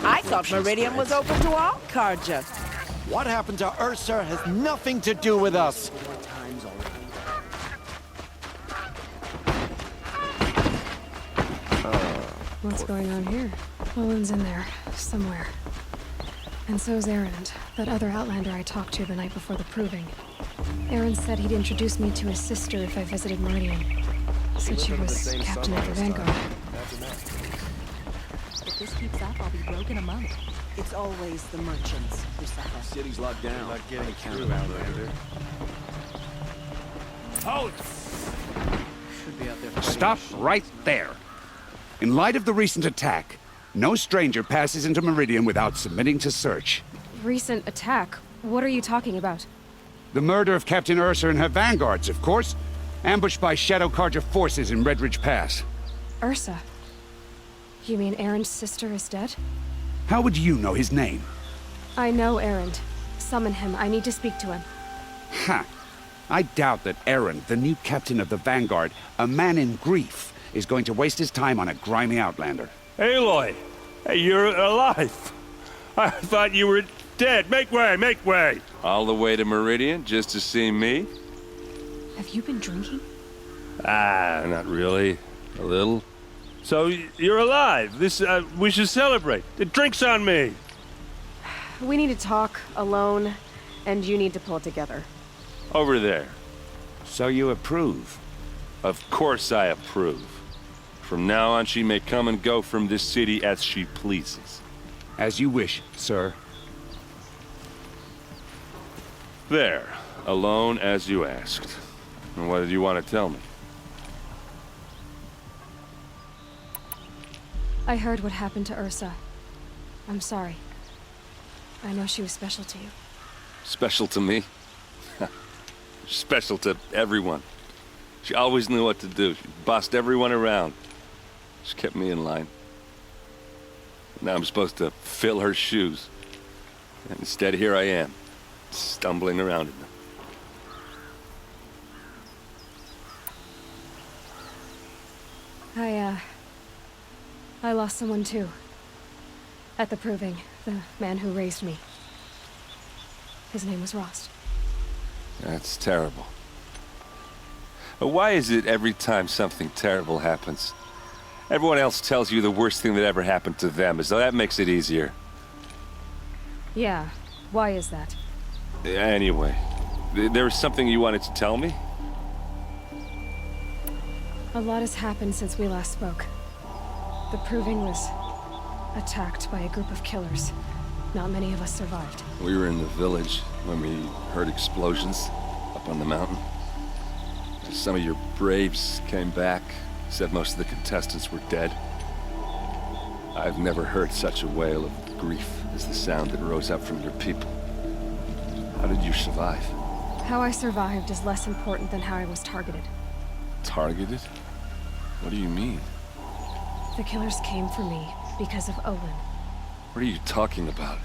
I thought Meridian was open to all Carja. What happened to Ursa has nothing to do with us. What's going on here? Olin's in there, somewhere. And so's Erend, that other Outlander I talked to the night before the proving. Erend said he'd introduce me to his sister if I visited Meridian. Said she was captain of the Vanguard. If this keeps up, I'll be broke in a month. It's always the merchants who suffer. City's locked down. Not getting through, Outlander. Halt! Should be out there. Stop right there. In light of the recent attack, no stranger passes into Meridian without submitting to search. Recent attack? What are you talking about? The murder of Captain Ursa and her vanguards, of course. Ambushed by Shadow Carja forces in Redridge Pass. Ursa? You mean Erend's sister is dead? How would you know his name? I know Erend. Summon him. I need to speak to him. Ha! I doubt that Erend, the new captain of the Vanguard, a man in grief, is going to waste his time on a grimy outlander. Aloy! Hey, you're alive! I thought you were dead. Make way, make way! All the way to Meridian just to see me? Have you been drinking? Ah, not really. A little. So, you're alive. We should celebrate. The drink's on me! We need to talk, alone, and you need to pull it together. Over there. So you approve? Of course I approve. From now on, she may come and go from this city as she pleases. As you wish, sir. There. Alone as you asked. And what did you want to tell me? I heard what happened to Ursa. I'm sorry. I know she was special to you. Special to me? Special to everyone. She always knew what to do. She bossed everyone around. She kept me in line. Now I'm supposed to fill her shoes. And instead, here I am, stumbling around in them. I lost someone too. At the proving, the man who raised me. His name was Rost. That's terrible. But why is it every time something terrible happens, everyone else tells you the worst thing that ever happened to them, as though that makes it easier? Yeah, why is that? Anyway, there was something you wanted to tell me? A lot has happened since we last spoke. The proving was attacked by a group of killers. Not many of us survived. We were in the village when we heard explosions up on the mountain. Some of your braves came back, said most of the contestants were dead. I've never heard such a wail of grief as the sound that rose up from your people. How did you survive? How I survived is less important than how I was targeted. Targeted? What do you mean? The killers came for me because of Olin. What are you talking about?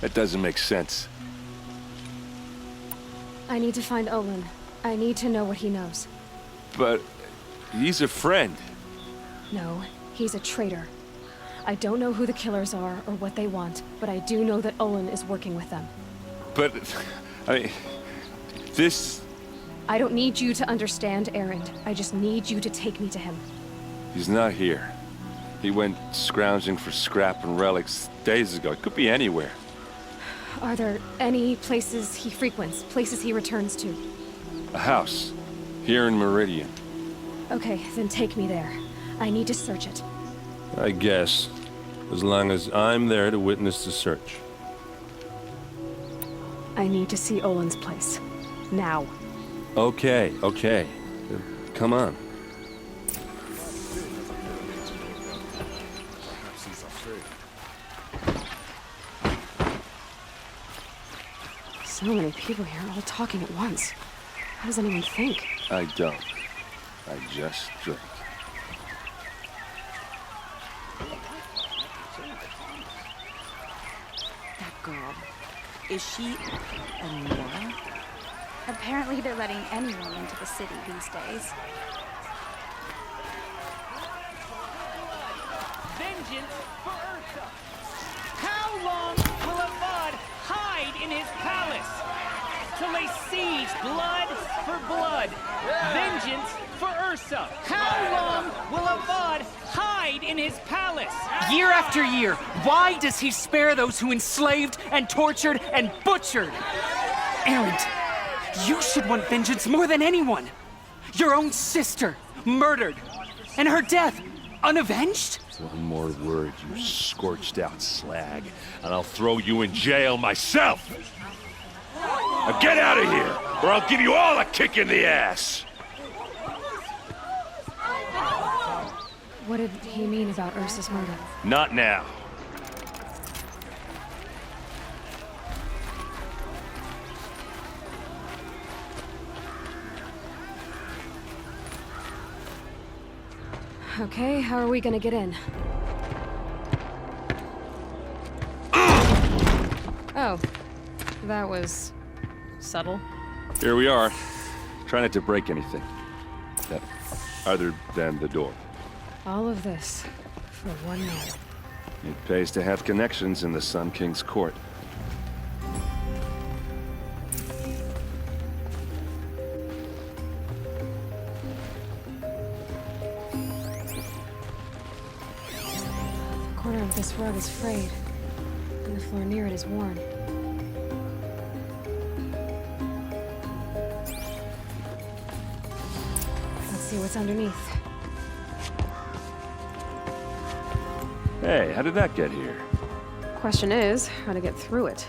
That doesn't make sense. I need to find Olin. I need to know what he knows. But he's a friend. No, he's a traitor. I don't know who the killers are or what they want, but I do know that Olin is working with them. But, I mean, this... I don't need you to understand, Erend. I just need you to take me to him. He's not here. He went scrounging for scrap and relics days ago. It could be anywhere. Are there any places he frequents, places he returns to? A house. Here in Meridian. Okay, then take me there. I need to search it. I guess. As long as I'm there to witness the search. I need to see Olin's place. Now. Okay, okay. Come on. So many people here, all talking at once. How does anyone think? I don't. I just drink. That girl. Is she a Nora? Apparently they're letting anyone into the city these days. Vengeance for Ursa! to lay siege, blood for blood, vengeance for Ursa. How long will Avad hide in his palace? Year after year, why does he spare those who enslaved and tortured and butchered? Erend, you should want vengeance more than anyone. Your own sister, murdered, and her death, unavenged? One more word, you scorched out slag, and I'll throw you in jail myself! Now get out of here, or I'll give you all a kick in the ass! What did he mean about Ursa's murder? Not now. Okay, how are we gonna get in? Oh, that was subtle. Here we are. Try not to break anything. Other than the door. All of this for one man. It pays to have connections in the Sun King's court. The corner of this rug is frayed, and the floor near it is worn. Let's see what's underneath. Hey, how did that get here? Question is, how to get through it.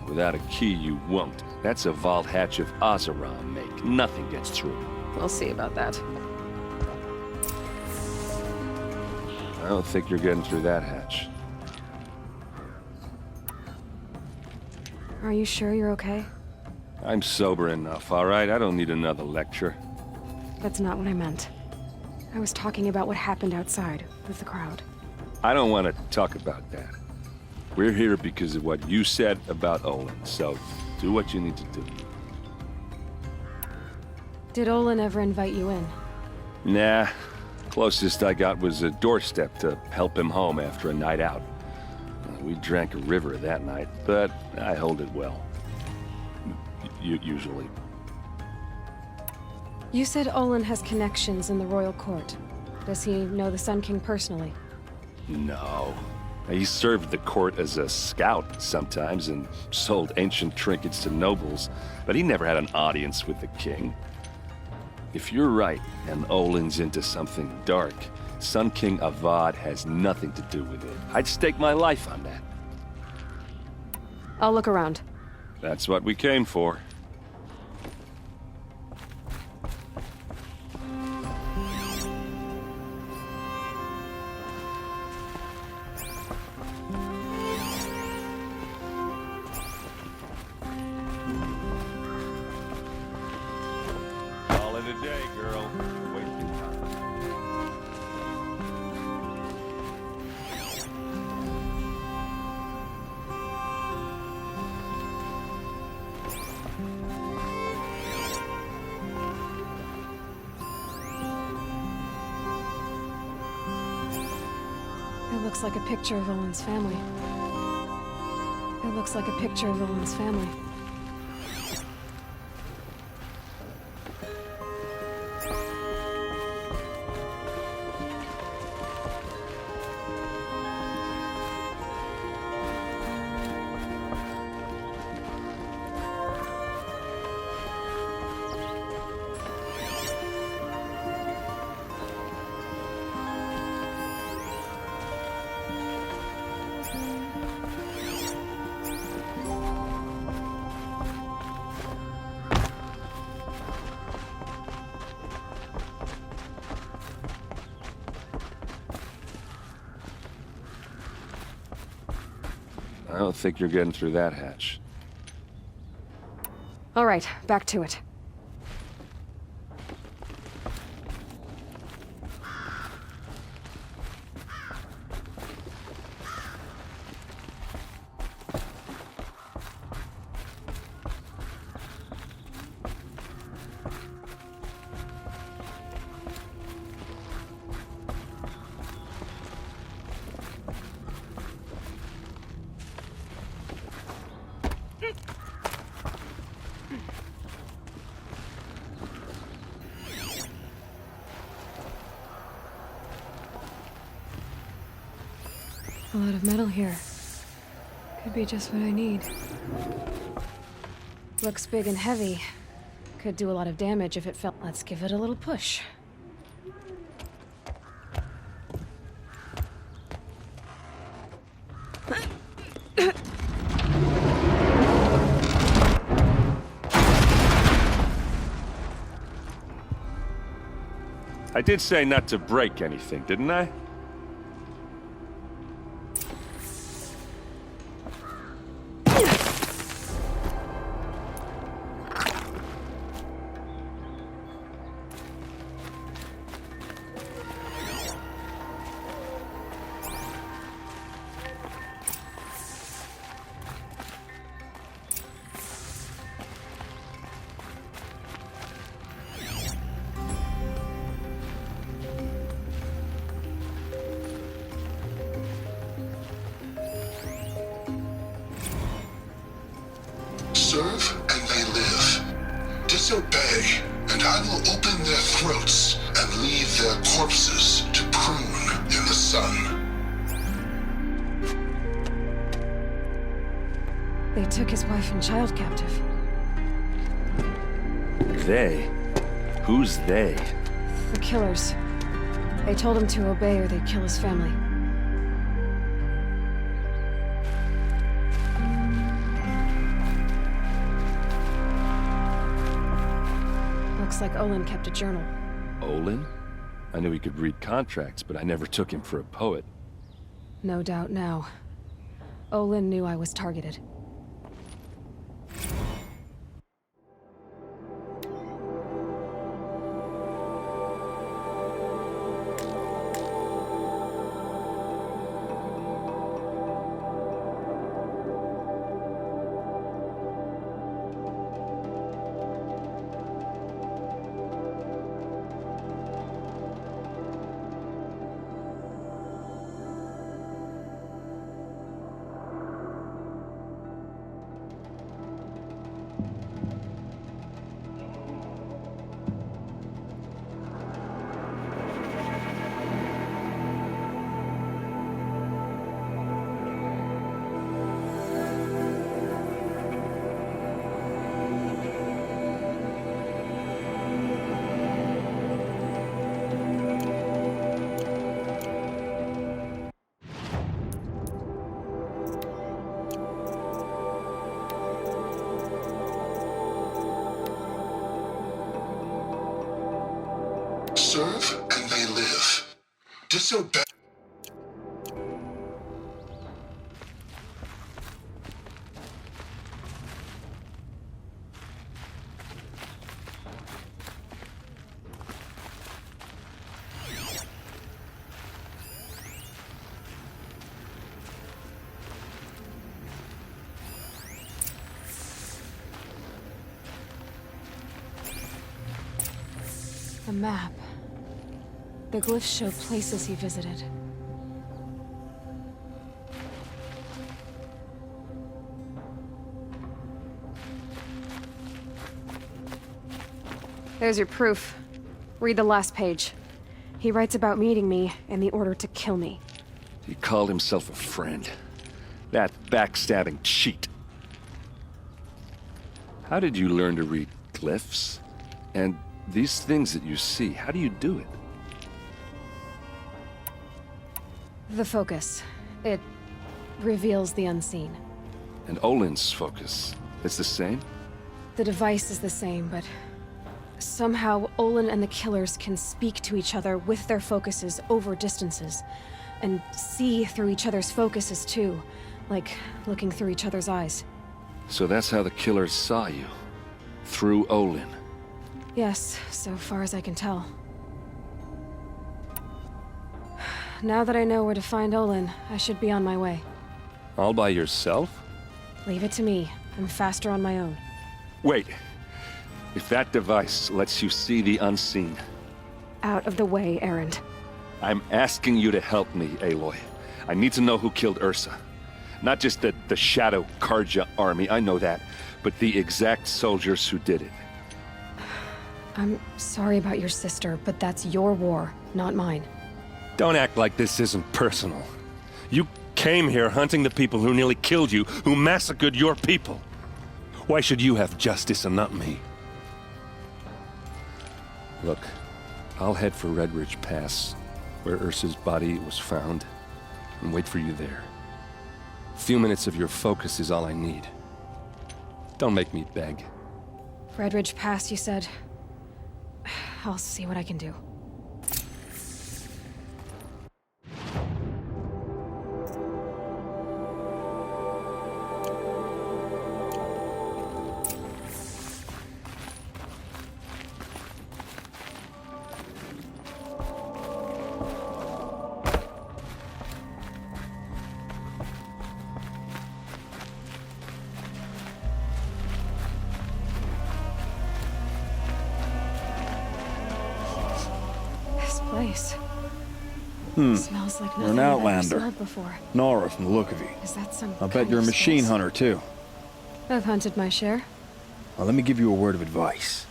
Without a key, you won't. That's a vault hatch of Oseram make. Nothing gets through. We'll see about that. I don't think you're getting through that hatch. Are you sure you're okay? I'm sober enough, all right? I don't need another lecture. That's not what I meant. I was talking about what happened outside, with the crowd. I don't want to talk about that. We're here because of what you said about Olin, so do what you need to do. Did Olin ever invite you in? Nah. Closest I got was a doorstep to help him home after a night out. We drank a river that night, but I hold it well. Usually. You said Olin has connections in the royal court. Does he know the Sun King personally? No. He served the court as a scout sometimes and sold ancient trinkets to nobles, but he never had an audience with the king. If you're right, and Olin's into something dark, Sun King Avad has nothing to do with it. I'd stake my life on that. I'll look around. That's what we came for. All in a day, girl. Wasting time. It looks like a picture of Olin's family. It looks like a picture of Olin's family. I don't think you're getting through that hatch. All right, back to it. A lot of metal here. Could be just what I need. Looks big and heavy. Could do a lot of damage if it fell. Let's give it a little push. I did say not to break anything, didn't I? Serve and they live. Disobey, and I will open their throats and leave their corpses to prune in the sun. They took his wife and child captive. They? Who's they? The killers. They told him to obey or they'd kill his family. Looks like Olin kept a journal. Olin? I knew he could read contracts, but I never took him for a poet. No doubt now. Olin knew I was targeted. Serve and they live. Disobey. A map. The glyphs show places he visited. There's your proof. Read the last page. He writes about meeting me and the order to kill me. He called himself a friend. That backstabbing cheat. How did you learn to read glyphs? And these things that you see, how do you do it? The focus. It reveals the unseen. And Olin's focus, it's the same? The device is the same, but somehow Olin and the killers can speak to each other with their focuses over distances, and see through each other's focuses too, like looking through each other's eyes. So that's how the killers saw you? Through Olin? Yes, so far as I can tell. Now that I know where to find Olin, I should be on my way. All by yourself? Leave it to me. I'm faster on my own. Wait. If that device lets you see the unseen... Out of the way, Erend. I'm asking you to help me, Aloy. I need to know who killed Ursa. Not just the Shadow Karja army, I know that, but the exact soldiers who did it. I'm sorry about your sister, but that's your war, not mine. Don't act like this isn't personal. You came here hunting the people who nearly killed you, who massacred your people. Why should you have justice and not me? Look, I'll head for Red Ridge Pass, where Ursa's body was found, and wait for you there. A few minutes of your focus is all I need. Don't make me beg. Red Ridge Pass, you said. I'll see what I can do. Place. Smells like You're nothing an I've ever Outlander. smelled before. Nora from the look of you. Is that some I'll bet kind you're a of machine spice? hunter, too. I've hunted my share. Well, let me give you a word of advice.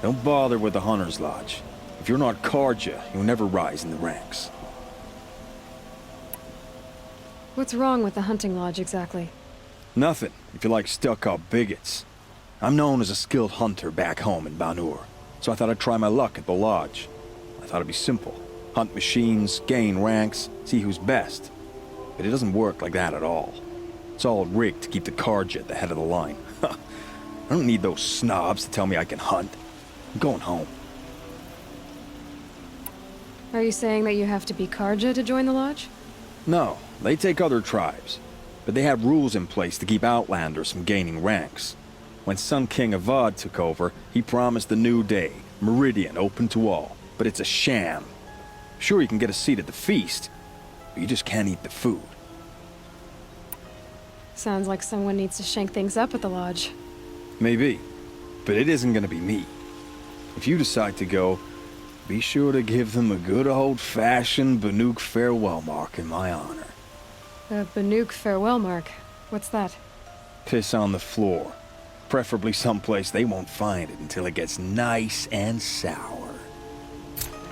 Don't bother with the Hunter's Lodge. If you're not Carja, you'll never rise in the ranks. What's wrong with the hunting lodge exactly? Nothing, if you like stuck-up bigots. I'm known as a skilled hunter back home in Banur, so I thought I'd try my luck at the lodge. I thought it'd be simple. Hunt machines, gain ranks, see who's best. But it doesn't work like that at all. It's all rigged to keep the Carja at the head of the line. I don't need those snobs to tell me I can hunt. I'm going home. Are you saying that you have to be Carja to join the lodge? No, they take other tribes. But they have rules in place to keep Outlanders from gaining ranks. When Sun King Avad took over, he promised a new day, Meridian open to all. But it's a sham. Sure, you can get a seat at the feast, but you just can't eat the food. Sounds like someone needs to shank things up at the lodge. Maybe, but it isn't gonna be me. If you decide to go, be sure to give them a good old-fashioned Banuk farewell mark in my honor. A Banuk farewell mark. What's that? Piss on the floor. Preferably someplace they won't find it until it gets nice and sour.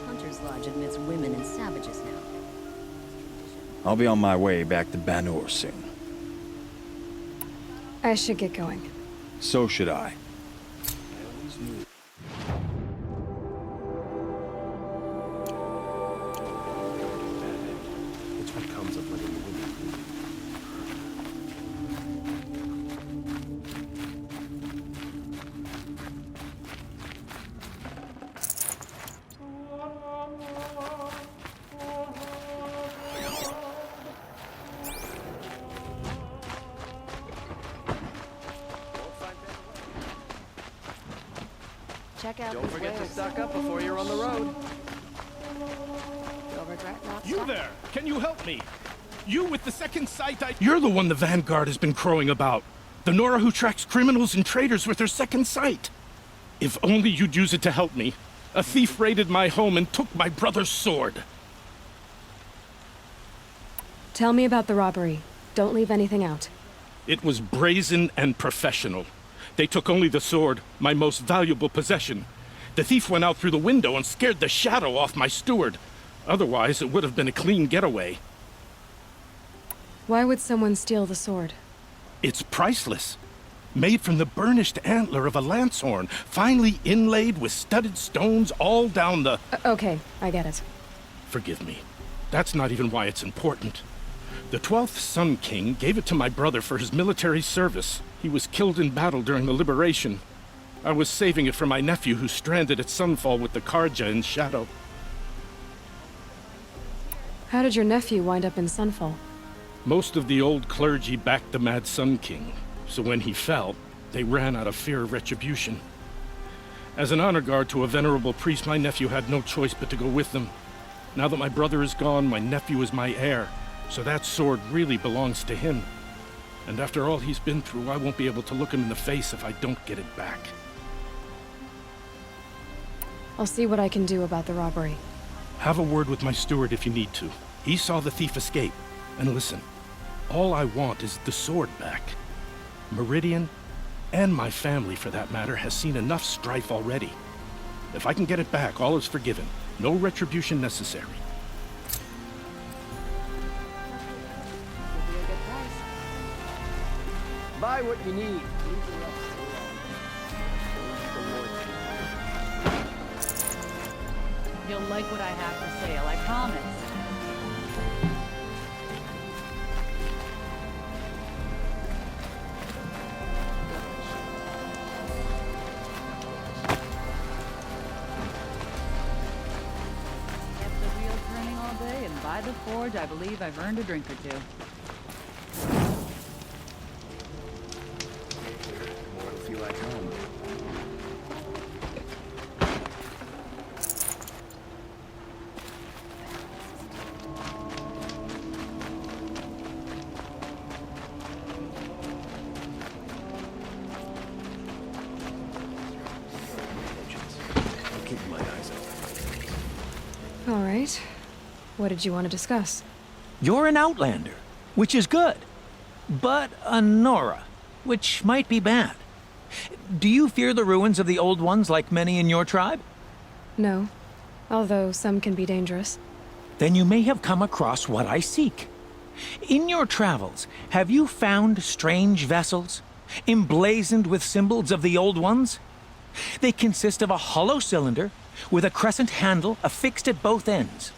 Hunter's Lodge admits women and savages now. I'll be on my way back to Banur soon. I should get going. So should I. It's what comes of letting the women lead. Check out Don't these forget to wares. stock up before you're on the road. You'll regret not You stopping. there! Can you help me? You with the second sight You're the one the Vanguard has been crowing about. The Nora who tracks criminals and traitors with her second sight. If only you'd use it to help me. A thief raided my home and took my brother's sword. Tell me about the robbery. Don't leave anything out. It was brazen and professional. They took only the sword, my most valuable possession. The thief went out through the window and scared the shadow off my steward. Otherwise, it would have been a clean getaway. Why would someone steal the sword? It's priceless. Made from the burnished antler of a lancehorn, finely inlaid with studded stones all down the... Okay, I get it. Forgive me. That's not even why it's important. The 12th Sun King gave it to my brother for his military service. He was killed in battle during the liberation. I was saving it for my nephew who's stranded at Sunfall with the Carja in Shadow. How did your nephew wind up in Sunfall? Most of the old clergy backed the Mad Sun King, so when he fell, they ran out of fear of retribution. As an honor guard to a venerable priest, my nephew had no choice but to go with them. Now that my brother is gone, my nephew is my heir, so that sword really belongs to him. And after all he's been through, I won't be able to look him in the face if I don't get it back. I'll see what I can do about the robbery. Have a word with my steward if you need to. He saw the thief escape. And listen, all I want is the sword back. Meridian, and my family for that matter, has seen enough strife already. If I can get it back, all is forgiven. No retribution necessary. Buy what you need. You'll like what I have for sale, I promise. Kept the wheel turning all day, and by the forge, I believe I've earned a drink or two. Feel like home. Keep my eyes open. All right. What did you want to discuss? You're an outlander, which is good. But a Nora, which might be bad. Do you fear the ruins of the Old Ones like many in your tribe? No. Although some can be dangerous. Then you may have come across what I seek. In your travels, have you found strange vessels, emblazoned with symbols of the Old Ones? They consist of a hollow cylinder with a crescent handle affixed at both ends.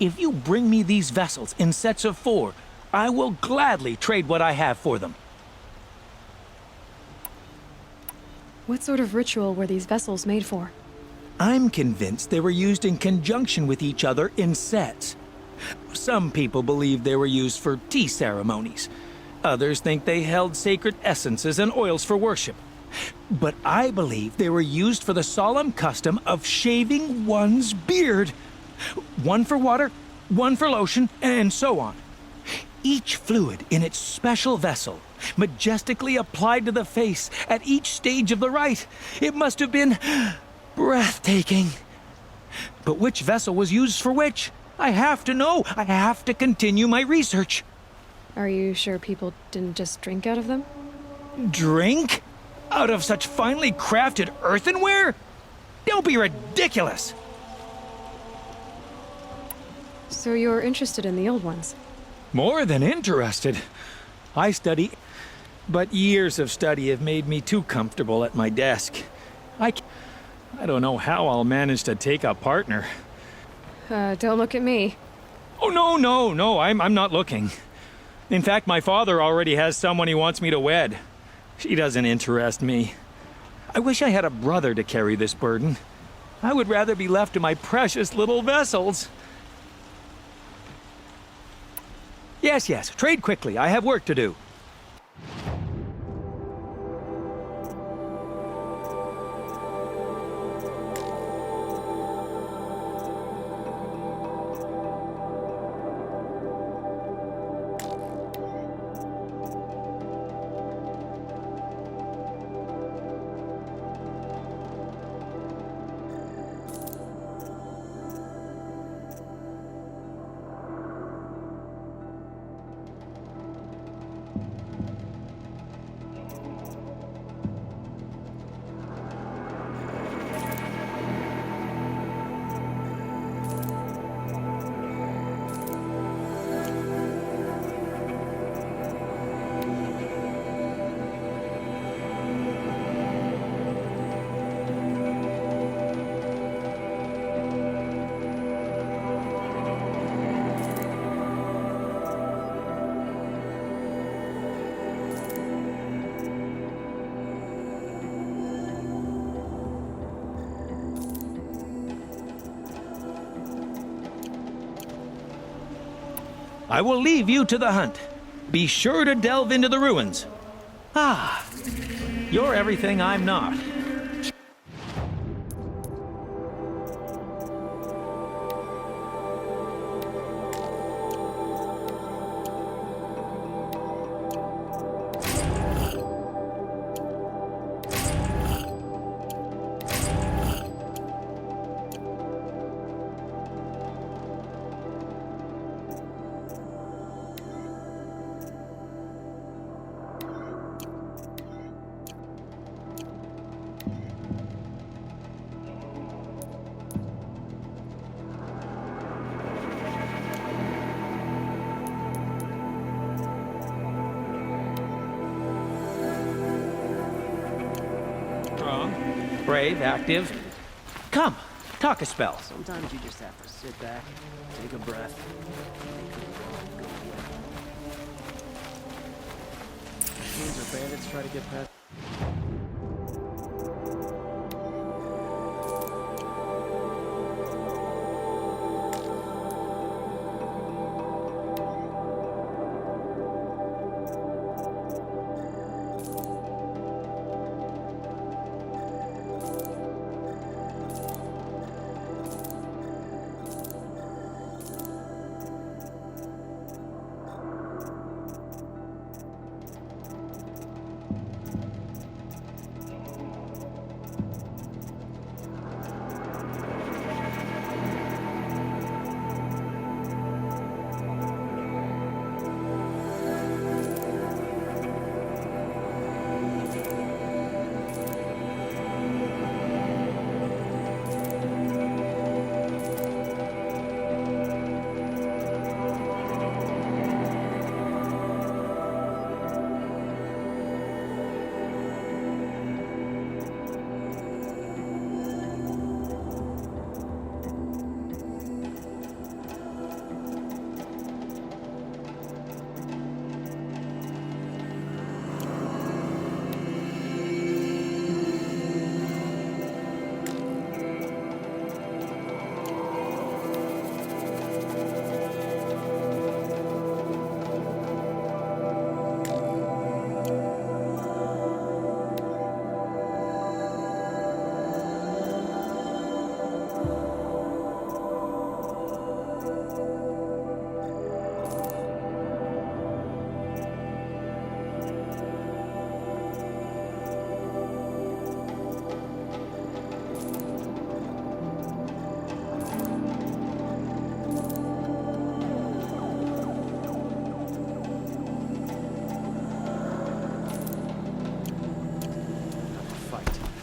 If you bring me these vessels in sets of 4, I will gladly trade what I have for them. What sort of ritual were these vessels made for? I'm convinced they were used in conjunction with each other in sets. Some people believe they were used for tea ceremonies. Others think they held sacred essences and oils for worship. But I believe they were used for the solemn custom of shaving one's beard. One for water, one for lotion, and so on. Each fluid in its special vessel, majestically applied to the face at each stage of the rite. It must have been breathtaking. But which vessel was used for which? I have to know. I have to continue my research. Are you sure people didn't just drink out of them? Drink? Out of such finely crafted earthenware? Don't be ridiculous! So you're interested in the old ones? More than interested. I study, but years of study have made me too comfortable at my desk. I don't know how I'll manage to take a partner. Don't look at me. Oh, no, I'm not looking. In fact, my father already has someone he wants me to wed. She doesn't interest me. I wish I had a brother to carry this burden. I would rather be left to my precious little vessels. Yes, trade quickly. I have work to do. I will leave you to the hunt. Be sure to delve into the ruins. Ah, you're everything I'm not. brave, active. Come, talk a spell. Sometimes you just have to sit back, take a breath. Machines or bandits try to get past.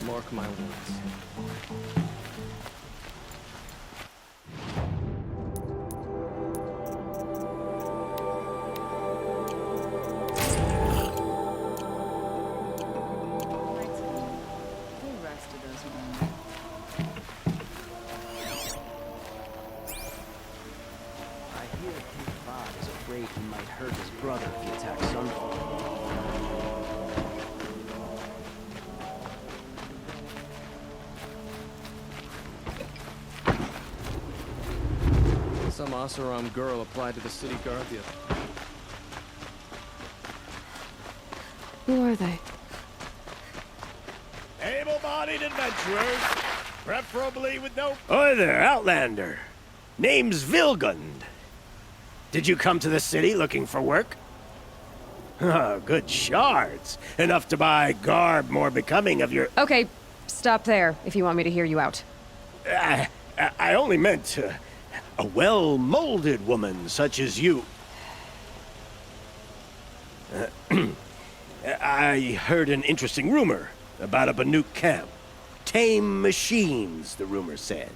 Mark my words. He might hurt his brother if he attacks Sunfall. Some Oseram girl applied to the city Guardia. Who are they? Able-bodied adventurers, preferably with no... Oi there, Outlander. Name's Vilgund. Did you come to the city looking for work? Oh, good shards. Enough to buy garb more becoming of your... Okay, stop there, if you want me to hear you out. I only meant a well-molded woman such as you. I heard an interesting rumor about a Banuk camp. Tame machines, the rumor said.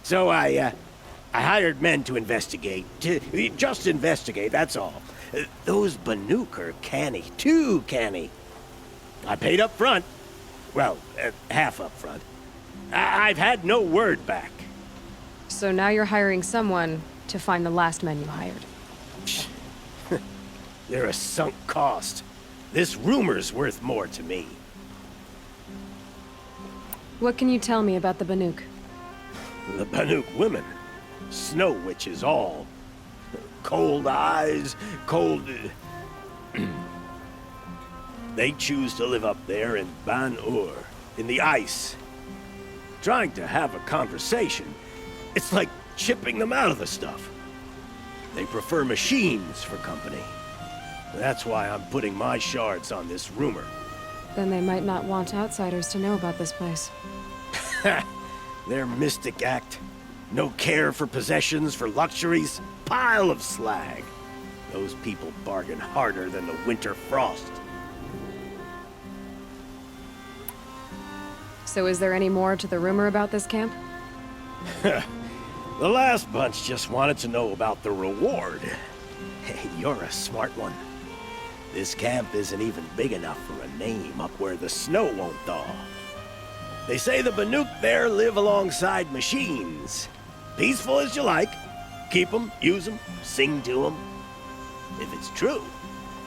So I hired men to investigate. Just investigate, that's all. Those Banuk are canny, too canny. I paid up front. Well, half up front. I've had no word back. So now you're hiring someone to find the last men you hired. They're a sunk cost. This rumor's worth more to me. What can you tell me about the Banuk? The Banuk women. Snow witches all. Cold eyes, cold... They choose to live up there in Ban-Ur, in the ice. Trying to have a conversation, it's like chipping them out of the stuff. They prefer machines for company. That's why I'm putting my shards on this rumor. Then they might not want outsiders to know about this place. Their mystic act. No care for possessions, for luxuries. Pile of slag. Those people bargain harder than the winter frost. So is there any more to the rumor about this camp? The last bunch just wanted to know about the reward. Hey, you're a smart one. This camp isn't even big enough for a name up where the snow won't thaw. They say the Banuk there live alongside machines. Peaceful as you like. Keep them, use them, sing to them. If it's true,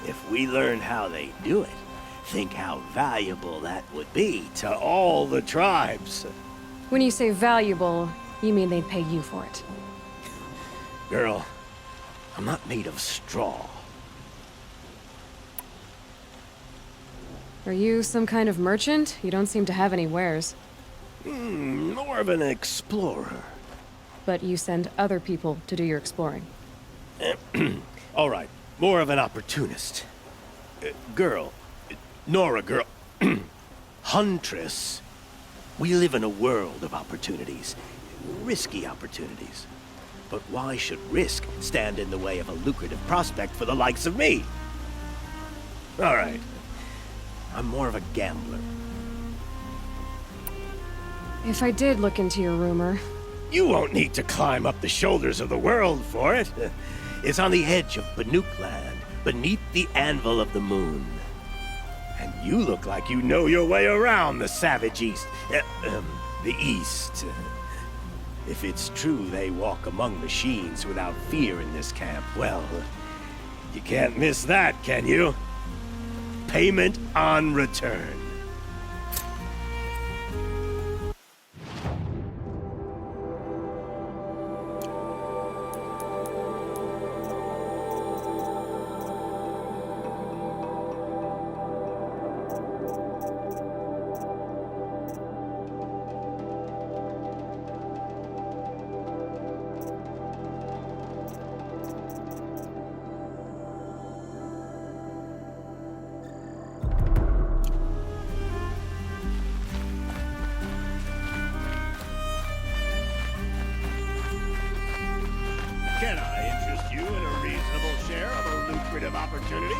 if we learn how they do it, think how valuable that would be to all the tribes. When you say valuable, you mean they'd pay you for it. Girl, I'm not made of straw. Are you some kind of merchant? You don't seem to have any wares. More of an explorer. But you send other people to do your exploring. All right, more of an opportunist. Girl, Nora girl, Huntress. We live in a world of opportunities. Risky opportunities. But why should risk stand in the way of a lucrative prospect for the likes of me? All right. I'm more of a gambler. If I did look into your rumor... You won't need to climb up the shoulders of the world for it. It's on the edge of Banuk land, beneath the anvil of the moon. And you look like you know your way around the savage east. The east. If it's true they walk among machines without fear in this camp, well, you can't miss that, can you? Payment on return. Can I interest you in a reasonable share of a lucrative opportunity?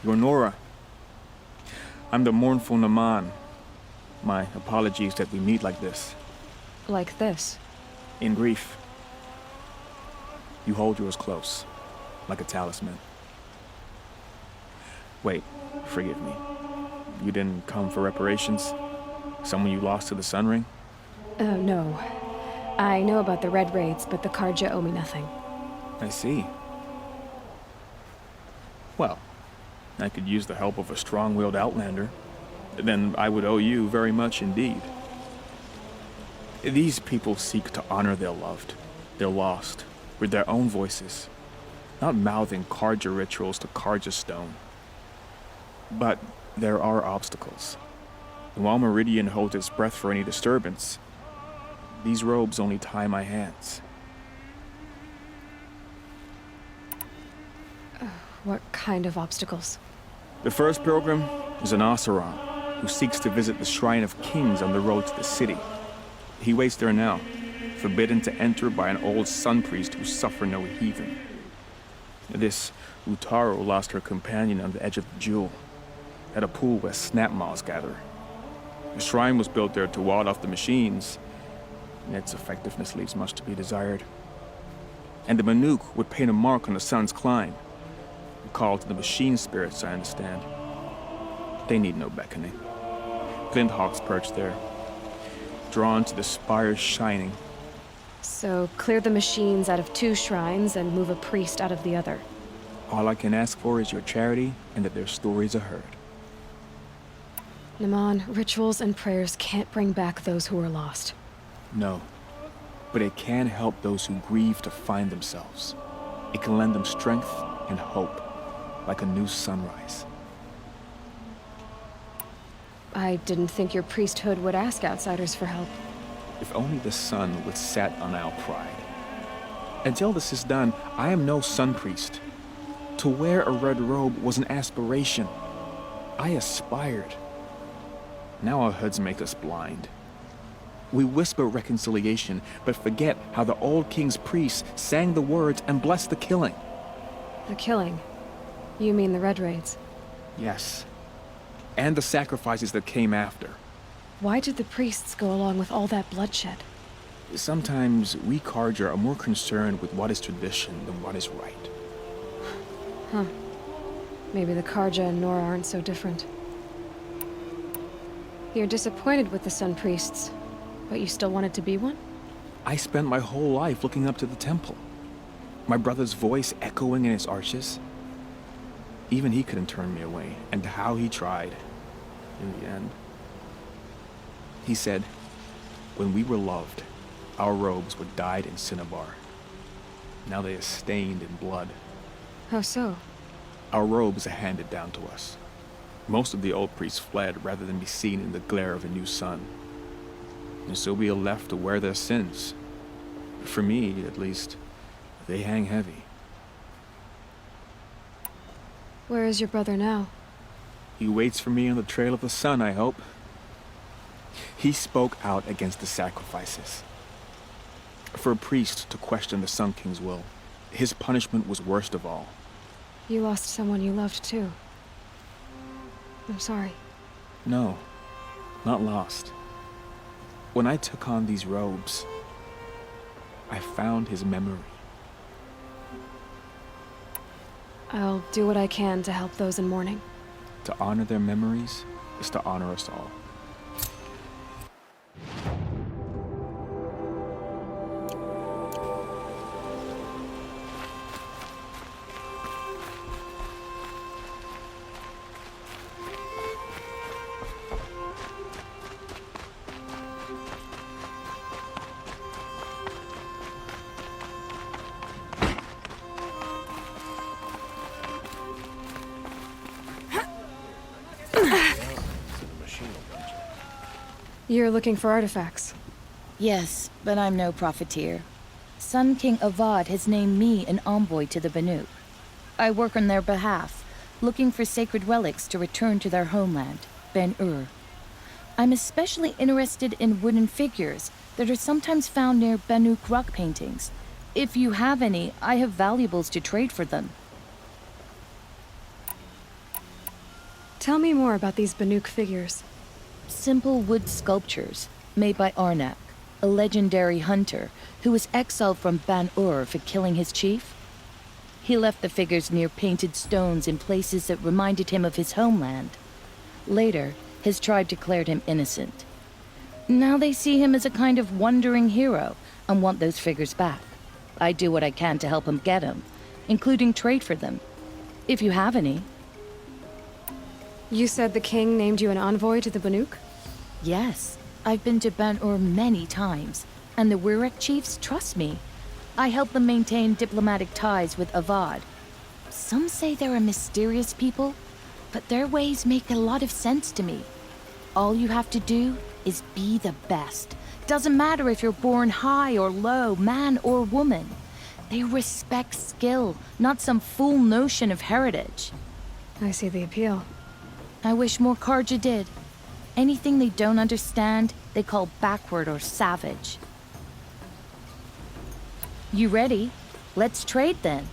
You're Nora. I'm the mournful Naman. My apologies that we meet like this. Like this? In grief. You hold yours close, like a talisman. Wait, forgive me. You didn't come for reparations? Someone you lost to the Sun Ring? Oh, no. I know about the Red Raids, but the Karja owe me nothing. I see. Well, I could use the help of a strong-willed outlander. Then I would owe you very much indeed. These people seek to honor their loved, their lost, with their own voices, not mouthing Karja rituals to Karja stone. But there are obstacles. And while Meridian holds its breath for any disturbance, these robes only tie my hands. What kind of obstacles? The first pilgrim is an Oseram who seeks to visit the Shrine of Kings on the road to the city. He waits there now, forbidden to enter by an old sun priest who suffer no heathen. This Utaru lost her companion on the edge of the Jewel, at a pool where snap moths gather. The shrine was built there to ward off the machines, and its effectiveness leaves much to be desired. And the Banuk would paint a mark on the sun's climb, a call to the machine spirits, I understand. They need no beckoning. Glinthawks perch there, drawn to the spires shining. So, clear the machines out of 2 shrines and move a priest out of the other. All I can ask for is your charity and that their stories are heard. Naman, rituals and prayers can't bring back those who are lost. No, but it can help those who grieve to find themselves. It can lend them strength and hope, like a new sunrise. I didn't think your priesthood would ask outsiders for help. If only the sun would set on our pride. Until this is done, I am no sun priest. To wear a red robe was an aspiration. I aspired. Now our hoods make us blind. We whisper reconciliation, but forget how the old king's priests sang the words and blessed the killing. The killing? You mean the Red Raids? Yes. And the sacrifices that came after. Why did the priests go along with all that bloodshed? Sometimes we Carja are more concerned with what is tradition than what is right. Huh. Maybe the Carja and Nora aren't so different. You're disappointed with the Sun Priests, but you still wanted to be one? I spent my whole life looking up to the temple. My brother's voice echoing in its arches. Even he couldn't turn me away, and how he tried. In the end. He said, when we were loved, our robes were dyed in cinnabar. Now they are stained in blood. How so? Our robes are handed down to us. Most of the old priests fled rather than be seen in the glare of a new sun. And so we are left to wear their sins. For me, at least, they hang heavy. Where is your brother now? He waits for me on the trail of the sun, I hope. He spoke out against the sacrifices. For a priest to question the Sun King's will, his punishment was worst of all. You lost someone you loved too. I'm sorry. No, not lost. When I took on these robes, I found his memory. I'll do what I can to help those in mourning. To honor their memories is to honor us all. You're looking for artifacts. Yes, but I'm no profiteer. Sun King Avad has named me an envoy to the Banuk. I work on their behalf, looking for sacred relics to return to their homeland, Ben-Ur. I'm especially interested in wooden figures that are sometimes found near Banuk rock paintings. If you have any, I have valuables to trade for them. Tell me more about these Banuk figures. Simple wood sculptures made by Arnak, a legendary hunter who was exiled from Ban-Ur for killing his chief. He left the figures near painted stones in places that reminded him of his homeland. Later, his tribe declared him innocent. Now they see him as a kind of wandering hero and want those figures back. I do what I can to help him get them, including trade for them, if you have any. You said the king named you an envoy to the Banuk? Yes, I've been to Ban-Ur many times, and the Wirek chiefs trust me. I help them maintain diplomatic ties with Avad. Some say they're a mysterious people, but their ways make a lot of sense to me. All you have to do is be the best. Doesn't matter if you're born high or low, man or woman. They respect skill, not some fool notion of heritage. I see the appeal. I wish more Carja did. Anything they don't understand, they call backward or savage. You ready? Let's trade then.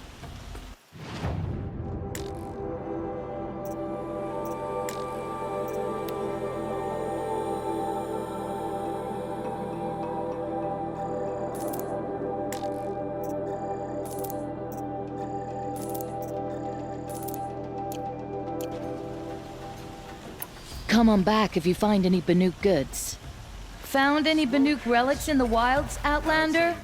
Come on back if you find any Banuk goods. Found any Banuk relics in the wilds, Outlander?